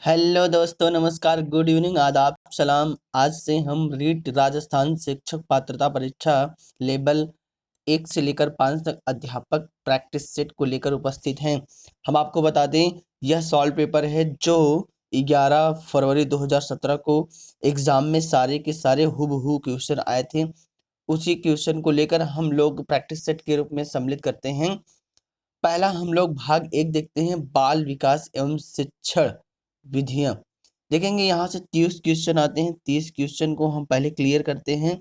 Hello दोस्तों, नमस्कार, good evening, आदाब, सलाम। आज से हम रीट राजस्थान शिक्षक पात्रता परीक्षा लेवल 1 से लेकर 5 तक अध्यापक प्रैक्टिस सेट को लेकर उपस्थित हैं। हम आपको बता दें, यह सॉल्व पेपर है जो 11 फरवरी 2017 को एग्जाम में सारे के सारे हुबहू क्वेश्चन आए थे। उसी क्वेश्चन को लेकर हम लोग प्रैक्टिस सेट के रूप में सम्मिलित करते हैं। पहला हम लोग भाग 1 देखते हैं, बाल विकास एवं शिक्षण विधियां। देखेंगे यहाँ से 30 क्वेश्चन आते हैं। 30 क्वेश्चन को हम पहले क्लियर करते हैं।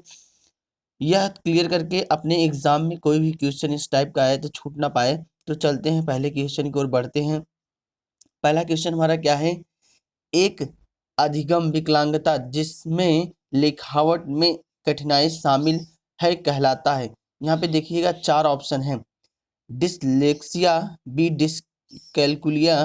यह क्लियर करके अपने एग्जाम में कोई भी क्वेश्चन इस टाइप का आए तो छूट ना पाए। तो चलते हैं पहले क्वेश्चन की ओर बढ़ते हैं। पहला क्वेश्चन हमारा क्या है? एक अधिगम विकलांगता जिसमें लिखावट में कठिनाई शामिल है कहलाता है। यहाँ पे देखिएगा 4 ऑप्शन हैं। डिसलेक्सिया, बी डिसकैलकुलिया,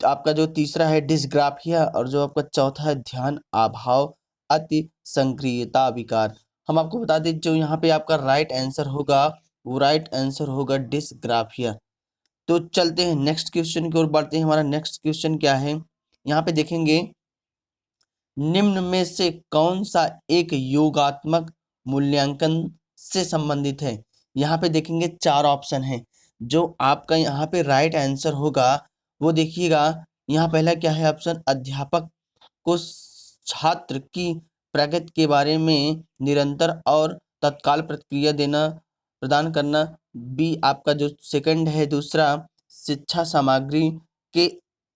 आपका जो तीसरा है डिसग्राफिया, और जो आपका चौथा है ध्यान अभाव अति संक्रियता विकार। हम आपको बता दें जो यहाँ पे आपका राइट आंसर होगा वो राइट आंसर होगा डिसग्राफिया। तो चलते हैं नेक्स्ट क्वेश्चन की ओर बढ़ते हैं। हमारा नेक्स्ट क्वेश्चन क्या है? यहाँ पे देखेंगे, निम्न में से कौन सा एक योगात्मक मूल्यांकन से संबंधित है? यहाँ पे देखेंगे 4 ऑप्शन हैं। जो आपका यहाँ पे राइट आंसर होगा वो देखिएगा, यहाँ पहला क्या है ऑप्शन? अध्यापक को छात्र की प्रगति के बारे में निरंतर और तत्काल प्रतिक्रिया देना प्रदान करना। बी आपका जो सेकंड है दूसरा, शिक्षा सामग्री के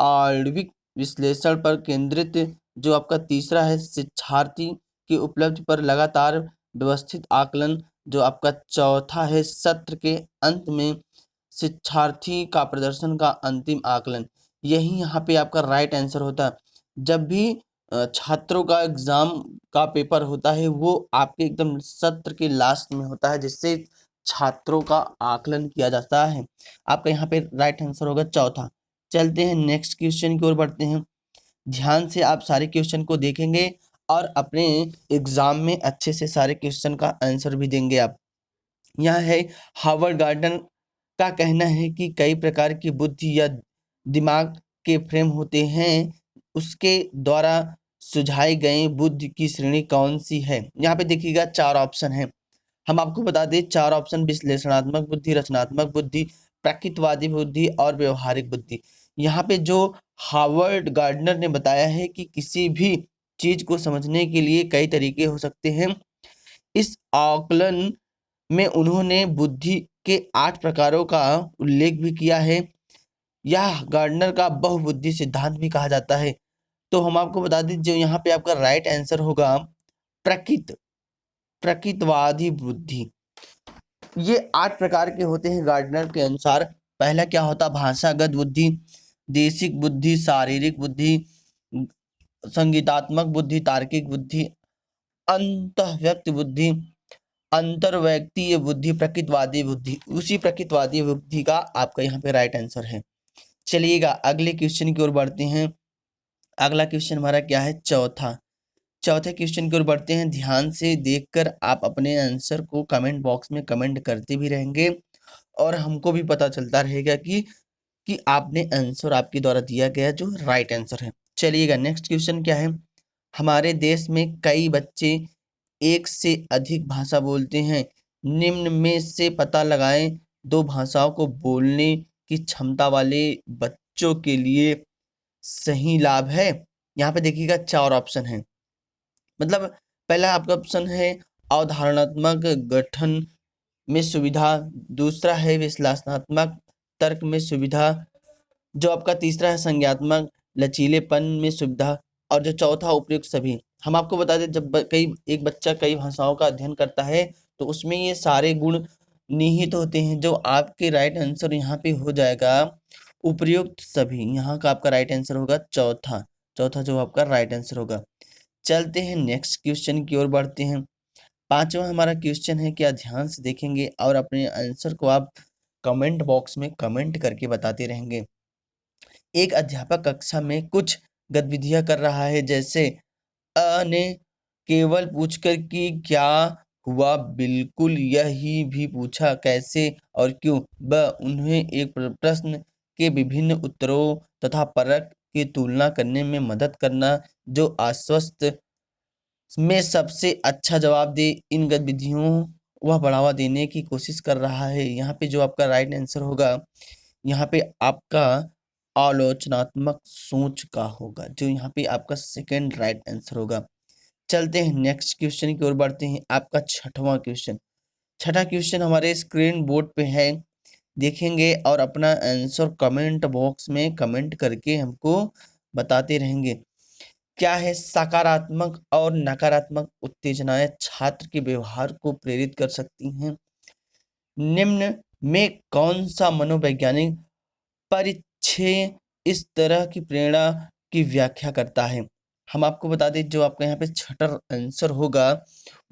आणविक विश्लेषण पर केंद्रित। जो आपका तीसरा है शिक्षार्थी की उपलब्धि पर लगातार व्यवस्थित आकलन। जो आपका चौथा है सत्र के अंत में शिक्षार्थी का प्रदर्शन का अंतिम आकलन। यही यहाँ पे आपका राइट आंसर होता है। जब भी छात्रों का एग्जाम का पेपर होता है वो आपके एकदम सत्र के लास्ट में होता है, जिससे छात्रों का आकलन किया जाता है। आपका यहाँ पे राइट आंसर होगा चौथा। चलते हैं नेक्स्ट क्वेश्चन की ओर बढ़ते हैं। ध्यान से आप सारे क्वेश्चन को देखेंगे और अपने एग्जाम में अच्छे से सारे क्वेश्चन का आंसर भी देंगे आप। यह है हार्वर्ड गार्डन का कहना है कि कई प्रकार की बुद्धि या दिमाग के फ्रेम होते हैं, उसके द्वारा सुझाई गई बुद्धि की श्रेणी कौन सी है? यहाँ पे देखिएगा 4 ऑप्शन है। हम आपको बता दें 4 ऑप्शन, विश्लेषणात्मक बुद्धि, रचनात्मक बुद्धि, प्रकृतिवादी बुद्धि और व्यवहारिक बुद्धि। यहाँ पे जो हार्वर्ड गार्डनर ने बताया है कि किसी भी चीज को समझने के लिए कई तरीके हो सकते हैं। इस आकलन में उन्होंने बुद्धि के 8 प्रकारों का उल्लेख भी किया है। यह गार्डनर का बहुबुद्धि सिद्धांत भी कहा जाता है। तो हम आपको बता दें जो यहाँ पे आपका राइट आंसर होगा प्रकृतवादी बुद्धि। ये 8 प्रकार के होते हैं गार्डनर के अनुसार। पहला क्या होता? भाषागत बुद्धि, देशिक बुद्धि, शारीरिक बुद्धि, संगीतात्मक बुद्धि, तार्किक बुद्धि, अंतःव्यक्त बुद्धि, अंतर्वैयक्तिक बुद्धि, प्रकृतवादी बुद्धि। उसी प्रकृतवादी बुद्धि का आपका यहाँ पे राइट आंसर है। चलिएगा अगले क्वेश्चन की ओर बढ़ते हैं। अगला क्वेश्चन हमारा क्या है? चौथे क्वेश्चन की ओर बढ़ते हैं। ध्यान से देखकर आप अपने आंसर को कमेंट बॉक्स में कमेंट करते भी रहेंगे और हमको भी पता चलता रहेगा कि आपने आंसर आपके द्वारा दिया गया जो राइट आंसर है। चलिएगा नेक्स्ट क्वेश्चन क्या है? हमारे देश में कई बच्चे एक से अधिक भाषा बोलते हैं। निम्न में से पता लगाएं 2 भाषाओं को बोलने की क्षमता वाले बच्चों के लिए सही लाभ है। यहाँ पे देखिएगा 4 ऑप्शन है। मतलब पहला आपका ऑप्शन है अवधारणात्मक गठन में सुविधा, दूसरा है विश्लेषणात्मक तर्क में सुविधा, जो आपका तीसरा है संज्ञानात्मक लचीलेपन में सुविधा, और जो चौथा उपयुक्त सभी। हम आपको बता दें जब एक बच्चा कई भाषाओं का अध्ययन करता है तो उसमें ये सारे गुण निहित होते हैं। जो आपके राइट आंसर यहाँ पे हो जाएगा उपयुक्त सभी। यहाँ का आपका राइट आंसर होगा चौथा जो आपका राइट आंसर होगा। चलते हैं नेक्स्ट क्वेश्चन की ओर बढ़ते हैं। 5वां हमारा क्वेश्चन है, क्या ध्यान से देखेंगे और अपने आंसर को आप कमेंट बॉक्स में कमेंट करके बताते रहेंगे। एक अध्यापक कक्षा में कुछ गतिविधियां कर रहा है, जैसे अ ने केवल पूछकर कि क्या हुआ, बिल्कुल यही भी पूछा कैसे और क्यों। ब उन्हें एक प्रश्न के विभिन्न उत्तरों तथा परख की तुलना करने में मदद करना, जो आश्वस्त में सबसे अच्छा जवाब दे इन गतिविधियों वह बढ़ावा देने की कोशिश कर रहा है। यहाँ पे जो आपका राइट आंसर होगा, यहाँ पे आपका आलोचनात्मक सोच का होगा, जो यहाँ पे आपका सेकंड राइट आंसर होगा। चलते हैं नेक्स्ट क्वेश्चन की ओर बढ़ते हैं। आपका छठवां क्वेश्चन हमारे स्क्रीन बोर्ड पे है, देखेंगे और अपना आंसर कमेंट बॉक्स में कमेंट करके हमको बताते रहेंगे। क्या है? सकारात्मक और नकारात्मक उत्तेजनाएं छात्र के व्यवहार को प्रेरित कर सकती हैं। निम्न में कौन सा मनोवैज्ञानिक परिच्छेद इस तरह की प्रेरणा की व्याख्या करता है? हम आपको बता दें, जो आपका यहाँ पे छठा आंसर होगा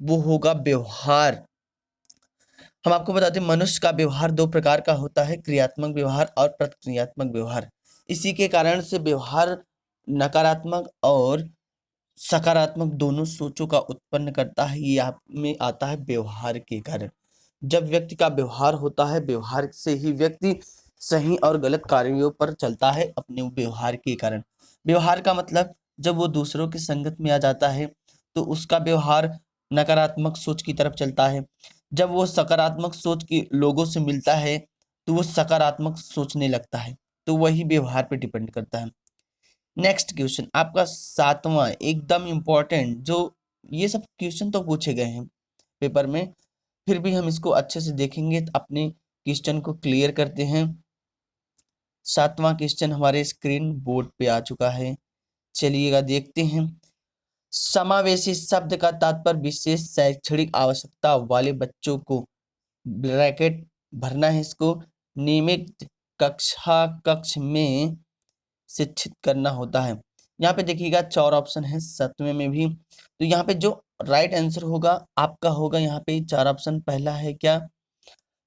वो होगा व्यवहार। हम आपको बताते हैं मनुष्य का व्यवहार दो प्रकार का होता है, क्रियात्मक व्यवहार और प्रतिक्रियात्मक व्यवहार। इसी के कारण से व्यवहार नकारात्मक और सकारात्मक दोनों सोचों का उत्पन्न करता है। ये आप में आता है व्यवहार के कारण। जब व्यक्ति का व्यवहार होता है, व्यवहार से ही व्यक्ति सही और गलत कार्यों पर चलता है अपने व्यवहार के कारण। व्यवहार का मतलब जब वो दूसरों की संगत में आ जाता है तो उसका व्यवहार नकारात्मक सोच की तरफ चलता है। जब वो सकारात्मक सोच की लोगों से मिलता है तो वो सकारात्मक सोचने लगता है। तो वही व्यवहार पे डिपेंड करता है। नेक्स्ट क्वेश्चन आपका सातवां, एकदम इंपॉर्टेंट, जो ये सब क्वेश्चन तो पूछे गए हैं पेपर में, फिर भी हम इसको अच्छे से देखेंगे तो अपने क्वेश्चन को क्लियर करते हैं। सातवां क्वेश्चन हमारे स्क्रीन बोर्ड पे आ चुका है, चलिएगा देखते हैं। समावेशी शब्द का तात्पर्य विशेष शैक्षणिक आवश्यकता वाले बच्चों को, ब्रैकेट भरना है इसको, नियमित कक्ष में शिक्षित करना होता है। यहाँ पे देखिएगा 4 ऑप्शन है 7वें में भी, तो यहाँ पे जो राइट आंसर होगा आपका होगा यहाँ पे 4 ऑप्शन। पहला है क्या?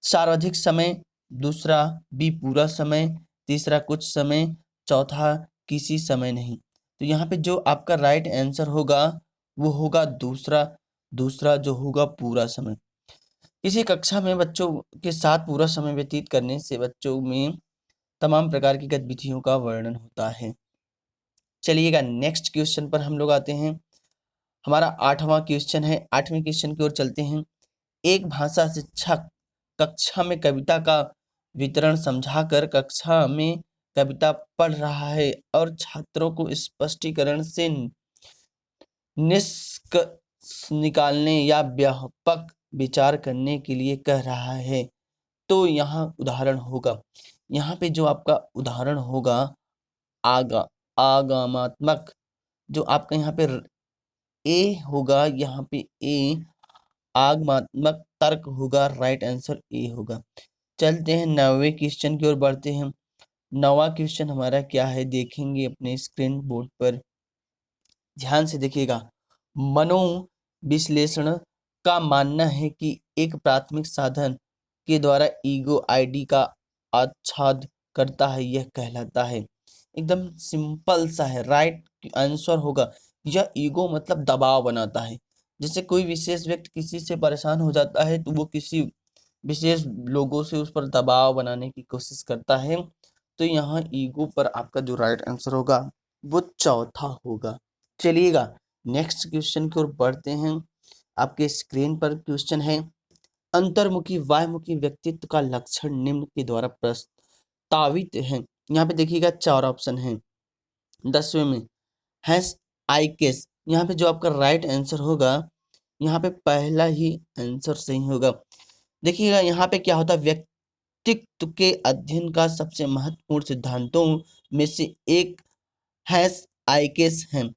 सर्वाधिक समय, दूसरा बी पूरा समय, तीसरा कुछ समय, चौथा किसी समय नहीं। तो यहाँ पे जो आपका राइट आंसर होगा वो होगा दूसरा जो होगा पूरा समय। इसी कक्षा में बच्चों के साथ पूरा समय व्यतीत करने से बच्चों में तमाम प्रकार की गतिविधियों का वर्णन होता है। चलिएगा नेक्स्ट क्वेश्चन पर हम लोग आते हैं। हमारा 8वां क्वेश्चन है। 8वें क्वेश्चन की ओर चलते हैं। एक भाषा शिक्षक कक्षा में कविता का वितरण समझाकर कक्षा में कविता पढ़ रहा है और छात्रों को स्पष्टीकरण से निष्कर्ष निकालने या व्यापक विचार करने के लिए कह रहा है। तो यहाँ उदाहरण होगा, यहाँ पे जो आपका उदाहरण होगा आगमनात्मक, जो आपका यहाँ पे ए होगा, यहाँ पे ए आगमनात्मक तर्क होगा, राइट आंसर ए होगा। चलते हैं 9वें क्वेश्चन की ओर बढ़ते हैं। 9वां क्वेश्चन हमारा क्या है देखेंगे अपने स्क्रीन बोर्ड पर, ध्यान से देखिएगा। मनोविश्लेषण का मानना है कि एक प्राथमिक साधन के द्वारा ईगो आईडी का आच्छाद करता है, यह कहलाता है। एकदम सिंपल सा है, राइट आंसर होगा। यह ईगो मतलब दबाव बनाता है। जैसे कोई विशेष व्यक्ति किसी से परेशान हो जाता है तो वो किसी विशेष लोगों से उस पर दबाव बनाने की कोशिश करता है। तो यहाँ ईगो पर आपका जो राइट आंसर होगा वो चौथा होगा। चलिएगा नेक्स्ट क्वेश्चन की ओर बढ़ते हैं। आपके स्क्रीन पर क्वेश्चन है, अंतर्मुखी वायमुखी व्यक्तित्व का लक्षण निम्न के द्वारा प्रस्तावित है। यहाँ पे देखिएगा 4 ऑप्शन है। 10वें में हैस आइकेस, यहाँ पे जो आपका राइट आंसर होगा, यहाँ पे पहला ही आंसर सही होगा। देखिएगा यहाँ पे क्या होता है, व्यक्तित्व के अध्ययन का सबसे महत्वपूर्ण सिद्धांतों में से एक हैस आइकेस है।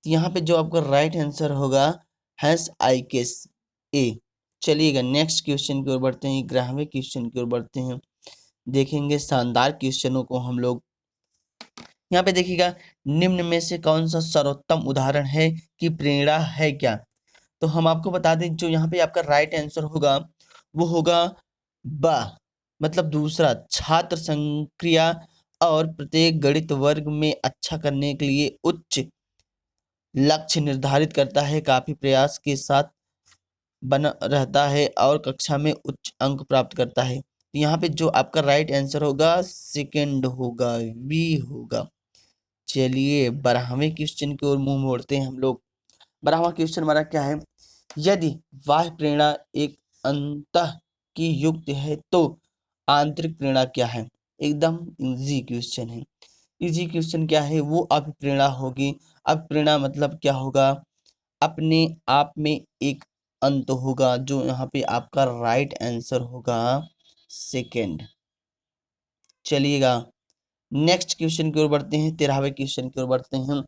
यहाँ पे जो आपका राइट आंसर होगा हैस आइकेस ए। चलिएगा नेक्स्ट क्वेश्चन की ओर बढ़ते हैं। 11वें क्वेश्चन की ओर बढ़ते हैं, देखेंगे शानदार क्वेश्चनों को हम लोग। यहाँ पे देखिएगा, निम्न में से कौन सा सर्वोत्तम उदाहरण है कि प्रेरणा है क्या? तो हम आपको बता दें, जो यहाँ पे आपका राइट आंसर होगा वो होगा ब, मतलब दूसरा, छात्र संक्रिया और प्रत्येक गणित वर्ग में अच्छा करने के लिए उच्च लक्ष्य निर्धारित करता है, काफी प्रयास के साथ बना रहता है और कक्षा में उच्च अंक प्राप्त करता है। यहाँ पे जो आपका राइट आंसर होगा सेकंड होगा, बी होगा। चलिए 12वें क्वेश्चन की ओर मुंह मोड़ते हैं हम लोग। 12वां क्वेश्चन हमारा क्या है, यदि बाह्य प्रेरणा एक अंतः की युक्त है तो आंतरिक प्रेरणा क्या है। एकदम इजी क्वेश्चन है। इजी क्वेश्चन क्या है, वो अभिप्रेरणा होगी। अभिप्रेरणा मतलब क्या होगा, अपने आप में एक अंत होगा, जो यहाँ पे आपका राइट आंसर होगा सेकंड। चलिएगा नेक्स्ट क्वेश्चन की ओर बढ़ते हैं, 13वें क्वेश्चन की ओर बढ़ते हैं।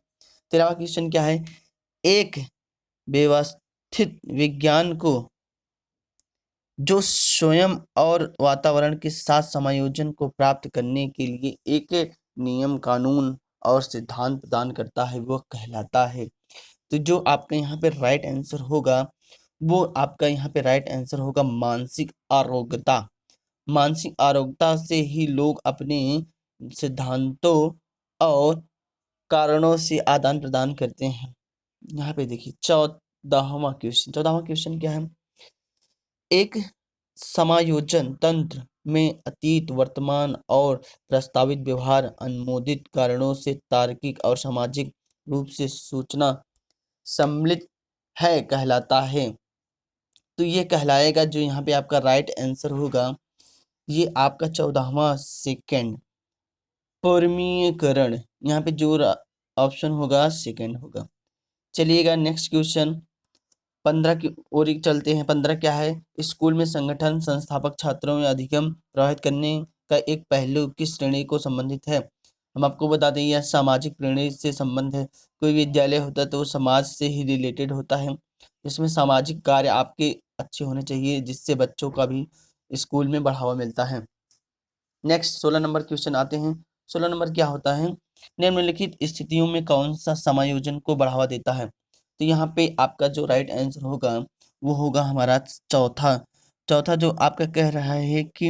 13वां क्वेश्चन क्या है, एक व्यवस्थित विज्ञान को जो स्वयं और वातावरण के साथ समायोजन को प्राप्त करने के लिए एक नियम, कानून और सिद्धांत प्रदान करता है, वह कहलाता है। तो जो आपका यहाँ पे राइट आंसर होगा, वो आपका यहाँ पे राइट आंसर होगा मानसिक आरोग्यता। मानसिक आरोग्यता से ही लोग अपने सिद्धांतों और कारणों से आदान प्रदान करते हैं। यहाँ पे देखिए 14वां क्वेश्चन। 14वां क्वेश्चन क्या है, एक समायोजन तंत्र में अतीत, वर्तमान और प्रस्तावित व्यवहार अनुमोदित कारणों से तार्किक और सामाजिक रूप से सूचना सम्मिलित है कहलाता है। तो ये कहलाएगा, जो यहाँ पे आपका राइट आंसर होगा, ये आपका 14वां सेकंड परमीयकरण। यहाँ पे जो ऑप्शन होगा सेकंड होगा। चलिएगा नेक्स्ट क्वेश्चन 15 की ओर ही चलते हैं। 15 क्या है, स्कूल में संगठन संस्थापक छात्रों में अधिगम प्रभावित करने का एक पहलू किस श्रेणी को संबंधित है। हम आपको बता दें यह सामाजिक श्रेणी से संबंध है। कोई विद्यालय होता है तो वो समाज से ही रिलेटेड होता है। इसमें सामाजिक कार्य आपके अच्छे होने चाहिए, जिससे बच्चों का भी स्कूल में बढ़ावा मिलता है। नेक्स्ट 16 नंबर क्वेश्चन आते हैं। 16 नंबर क्या होता है, निम्नलिखित स्थितियों में कौन सा समायोजन को बढ़ावा देता है। तो यहाँ पे आपका जो राइट आंसर होगा वो होगा हमारा चौथा। चौथा जो आपका कह रहा है कि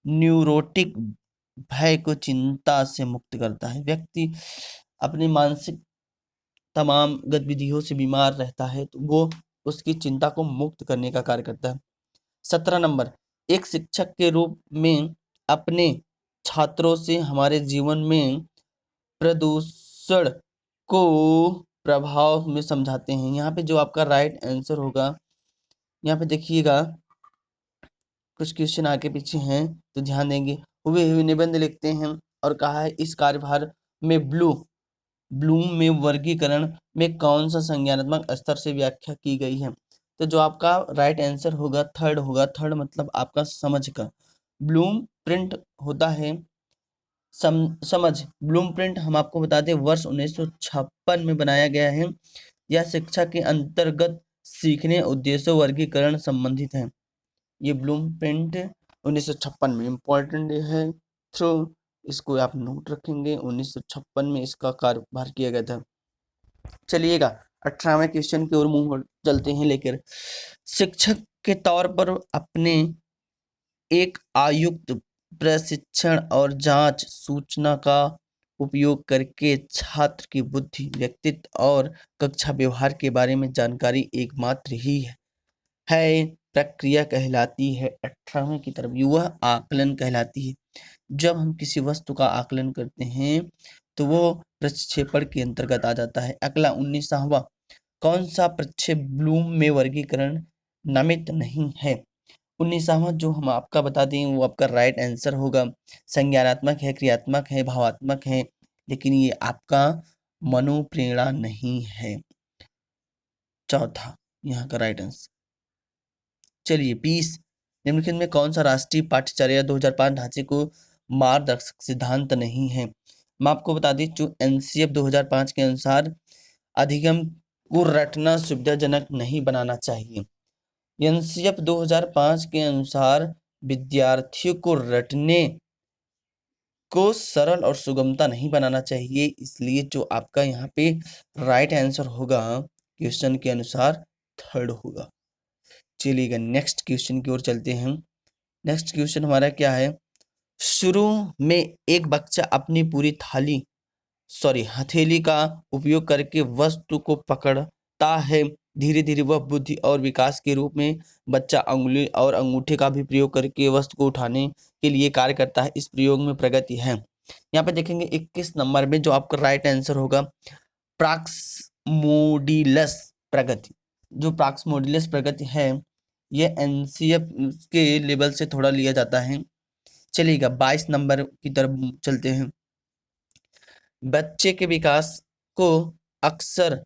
न्यूरोटिक भय को चिंता से मुक्त करता है। व्यक्ति अपनी मानसिक तमाम गतिविधियों से बीमार रहता है तो वो उसकी चिंता को मुक्त करने का कार्य करता है। 17 नंबर, एक शिक्षक के रूप में अपने छात्रों से हमारे जीवन में प्रदूषण को प्रभाव में समझाते हैं। यहाँ पे जो आपका राइट आंसर होगा, यहाँ पे देखिएगा कुछ क्वेश्चन आगे पीछे हैं तो ध्यान देंगे। हुए निबंध लिखते हैं और कहा है इस कार्यभार में ब्लूम में वर्गीकरण में कौन सा संज्ञानात्मक स्तर से व्याख्या की गई है। तो जो आपका राइट आंसर होगा थर्ड होगा। थर्ड मतलब आपका समझ का। ब्लूम प्रिंट होता है समझ। ब्लूमप्रिंट हम आपको बता दें वर्ष 1956 में बनाया गया है। यह शिक्षा के अंतर्गत सीखने उद्देश्यों वर्गीकरण संबंधित है। ये ब्लूमप्रिंट 1956 में इम्पोर्टेंट है, थ्रू इसको आप नोट रखेंगे। 1956 में इसका कार्यभार किया गया था। चलिएगा 18वें क्वेश्चन की ओर मुंह चलते हैं लेकर। शिक्षक के तौर पर अपने एक आयुक्त प्रशिक्षण और जांच सूचना का उपयोग करके छात्र की बुद्धि, व्यक्तित्व और कक्षा व्यवहार के बारे में जानकारी एकमात्र ही है प्रक्रिया कहलाती है। 18वें की तरफ युवा आकलन कहलाती है। जब हम किसी वस्तु का आकलन करते हैं तो वो प्रक्षेपण के अंतर्गत आ जाता है। अगला 19वां, कौन सा प्रक्षेप ब्लूम में वर्गीकरण नामित नहीं है। 19वां जो हम आपका बता दें वो आपका राइट आंसर होगा संज्ञानात्मक है, क्रियात्मक है, भावात्मक है, लेकिन ये आपका मनोप्रेरणा नहीं है। चौथा यहाँ का राइट आंसर। चलिए 20, निम्नलिखित में कौन सा राष्ट्रीय पाठ्यचर्या 2005 ढांचे को मार्गदर्शक सिद्धांत नहीं है। मैं आपको बता दें जो एनसीएफ 2005 के अनुसार अधिगम को रटना सुविधाजनक नहीं बनाना चाहिए। एनसीएफ 2005 के अनुसार विद्यार्थियों को रटने को सरल और सुगमता नहीं बनाना चाहिए। इसलिए जो आपका यहाँ पे राइट आंसर होगा क्वेश्चन के अनुसार थर्ड होगा। चलिएगा नेक्स्ट क्वेश्चन की ओर चलते हैं। नेक्स्ट क्वेश्चन हमारा क्या है, शुरू में एक बच्चा अपनी पूरी हथेली का उपयोग करके वस्तु को पकड़ता है। धीरे धीरे वह बुद्धि और विकास के रूप में बच्चा अंगुली और अंगूठे का भी प्रयोग करके वस्तु को उठाने के लिए कार्य करता है। इस प्रयोग में प्रगति है। यहाँ पे देखेंगे 21 नंबर में जो आपका राइट आंसर होगा प्राक्समोडिलस प्रगति। जो प्राक्समोडिलस प्रगति है ये एनसीएफ के लेवल से थोड़ा लिया जाता है। चलिएगा 22 नंबर की तरफ चलते हैं। बच्चे के विकास को अक्सर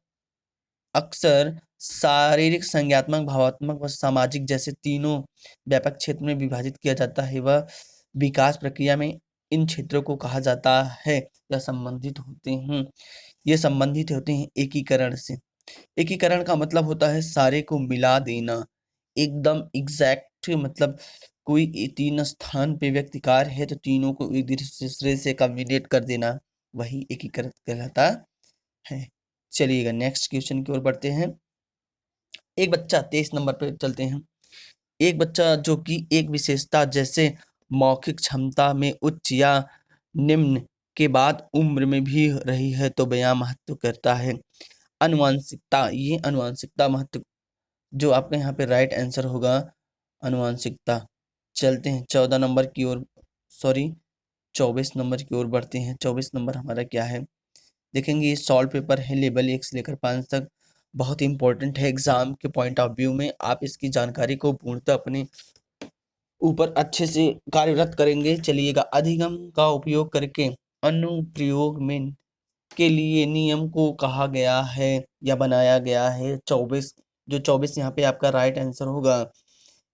अक्सर शारीरिक, संज्ञात्मक, भावात्मक व सामाजिक जैसे तीनों व्यापक क्षेत्र में विभाजित किया जाता है। वह विकास प्रक्रिया में इन क्षेत्रों को कहा जाता है या संबंधित होते हैं। ये संबंधित होते हैं एकीकरण से। एकीकरण का मतलब होता है सारे को मिला देना, एकदम एग्जैक्ट, मतलब कोई तीन स्थान पे व्यक्ति कार्य है तो तीनों को एक दूसरे से कम्बिनेट कर देना, वही एकीकरण कहलाता है। चलिएगा नेक्स्ट क्वेश्चन की ओर बढ़ते हैं। एक बच्चा 23 नंबर पे चलते हैं। एक बच्चा जो कि एक विशेषता जैसे मौखिक क्षमता में उच्च या निम्न के बाद उम्र में भी रही है तो बयां महत्व करता है। अनुवांशिकता, ये अनुवांशिकता महत्व जो आपका यहाँ पे राइट आंसर होगा अनुवांशिकता। चलते हैं 14 नंबर की ओर, सॉरी 24 नंबर की ओर बढ़ते हैं। 24 नंबर हमारा क्या है देखेंगे, ये सॉल्व पेपर है लेवल 1 से लेकर 5 तक। बहुत इंपॉर्टेंट है एग्जाम के पॉइंट ऑफ व्यू में। आप इसकी जानकारी को पूर्णतः अपने ऊपर अच्छे से कार्यरत करेंगे। चलिएगा अधिगम का उपयोग करके अनुप्रयोग में के लिए नियम को कहा गया है या बनाया गया है 24। जो 24 यहाँ पे आपका राइट आंसर होगा।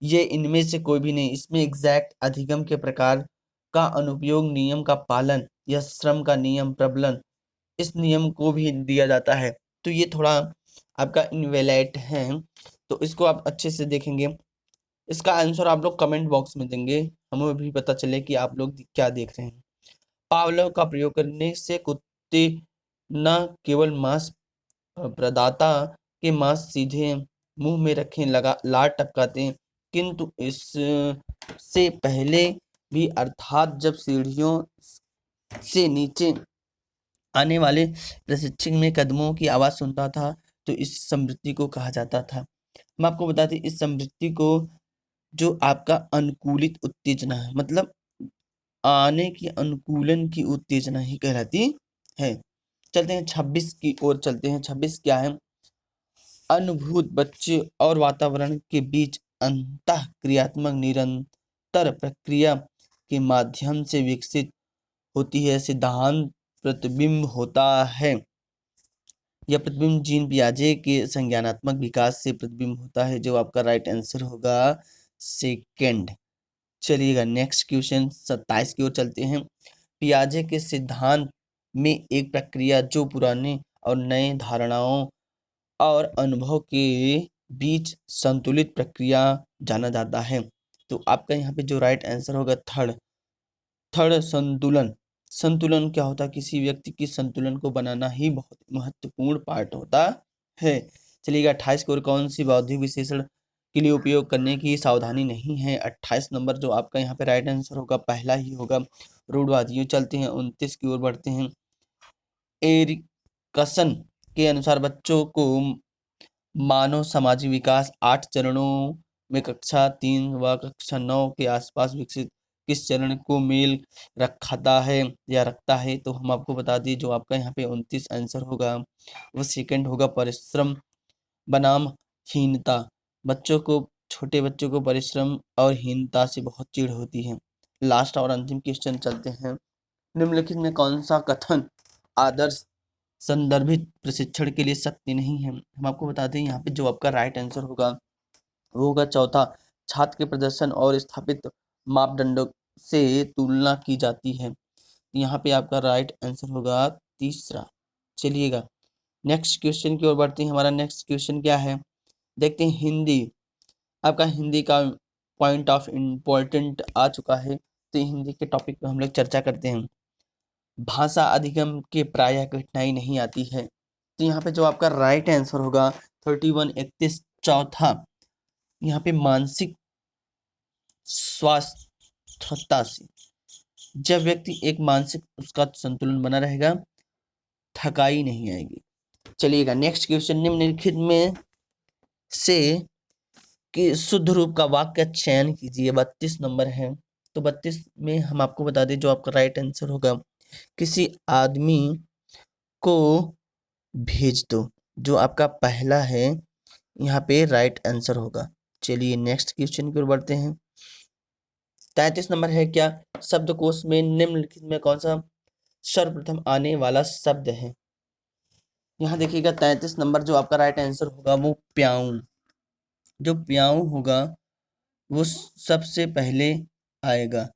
ये इनमें से कोई भी नहीं, इसमें एग्जैक्ट अधिगम के प्रकार का अनुपयोग, नियम का पालन या श्रम का नियम प्रबलन, इस नियम को भी दिया जाता है। तो ये थोड़ा आपका इनवैलिड है, तो इसको आप अच्छे से देखेंगे। इसका आंसर आप लोग कमेंट बॉक्स में देंगे, हमें भी पता चले कि आप लोग क्या देख रहे हैं। पावलोव का प्रयोग करने से कुत्ते न केवल मांस प्रदाता के मांस सीधे मुंह में रखे लगा लार टपकाते, किंतु इससे पहले भी, अर्थात जब सीढ़ियों से नीचे आने वाले प्रशिक्षण में कदमों की आवाज सुनता था तो इस समृद्धि को कहा जाता था। हम आपको बता दें इस समृद्धि को जो आपका अनुकूलित उत्तेजना है, मतलब आने की अनुकूलन की उत्तेजना ही कहलाती है। चलते हैं 26 की ओर चलते हैं। 26 क्या है, अनुभूत बच्चे और वातावरण के बीच अंतः क्रियात्मक निरंतर प्रक्रिया के माध्यम से विकसित होती है सिद्धांत प्रतिबिंब होता है। यह प्रतिबिंब जीन पियाजे के संज्ञानात्मक विकास से प्रतिबिंब होता है, जो आपका राइट आंसर होगा सेकेंड। चलिएगा नेक्स्ट क्वेश्चन 27 की ओर चलते हैं। पियाजे के सिद्धांत में एक प्रक्रिया जो पुराने और नए धारणाओं और अनुभव के बीच संतुलित प्रक्रिया जाना जाता है। तो आपका यहाँ पे जो राइट आंसर होगा थर्ड संतुलन। संतुलन क्या होता है, किसी व्यक्ति की संतुलन को बनाना ही बहुत महत्वपूर्ण पार्ट होता है। चलिएगा 28 की ओर, कौन सी बौद्धिक विशेषण के लिए उपयोग करने की सावधानी नहीं है। 28 नंबर जो आपका यहाँ पे राइट आंसर होगा पहला ही होगा, रूढ़वादियों। चलते हैं 29 की ओर बढ़ते हैं। एरिकसन के अनुसार बच्चों को मानव सामाजिक विकास 8 चरणों में कक्षा 3 व कक्षा 9 के आसपास विकसित किस चरण को मेल रखाता है या रखता है। तो हम आपको बता दें जो आपका यहाँ पे 29 आंसर होगा वो सेकंड होगा, परिश्रम बनाम हीनता। छोटे बच्चों को परिश्रम और हीनता से बहुत चिढ़ होती है। लास्ट और अंतिम क्वेश्चन चलते हैं। निम्नलिखित में कौन सा कथन आदर्श संदर्भित प्रशिक्षण के लिए सत्य नहीं है। हम आपको बता दें यहाँ पे जो आपका राइट आंसर होगा वो होगा चौथा, छात्र के प्रदर्शन और स्थापित मापदंडों से तुलना की जाती है। यहाँ पे आपका राइट आंसर होगा तीसरा। चलिएगा नेक्स्ट क्वेश्चन की ओर बढ़ते हैं। हमारा नेक्स्ट क्वेश्चन क्या है देखते हैं। हिंदी, आपका हिंदी का पॉइंट ऑफ इम्पोर्टेंट आ चुका है, तो हिंदी के टॉपिक पे हम लोग चर्चा करते हैं। भाषा अधिगम के प्रायः कठिनाई नहीं आती है। तो यहाँ पे जो आपका राइट आंसर होगा 31 31 चौथा, यहाँ पे मानसिक स्वास्थ्यता से, जब व्यक्ति एक मानसिक उसका संतुलन बना रहेगा थकाई नहीं आएगी। चलिएगा नेक्स्ट क्वेश्चन, निम्नलिखित में से कि शुद्ध रूप का वाक्य चयन कीजिए। 32 नंबर है, तो 32 में हम आपको बता दें जो आपका राइट आंसर होगा किसी आदमी को भेज दो, जो आपका पहला है यहाँ पे राइट आंसर होगा। चलिए नेक्स्ट क्वेश्चन की ओर बढ़ते हैं। 33 नंबर है, क्या शब्दकोश में निम्नलिखित में कौन सा सर्वप्रथम आने वाला शब्द है? यहाँ देखिएगा 33 नंबर जो आपका राइट आंसर होगा वो प्याऊं। जो प्याऊं होगा वो सबसे पहले आएगा।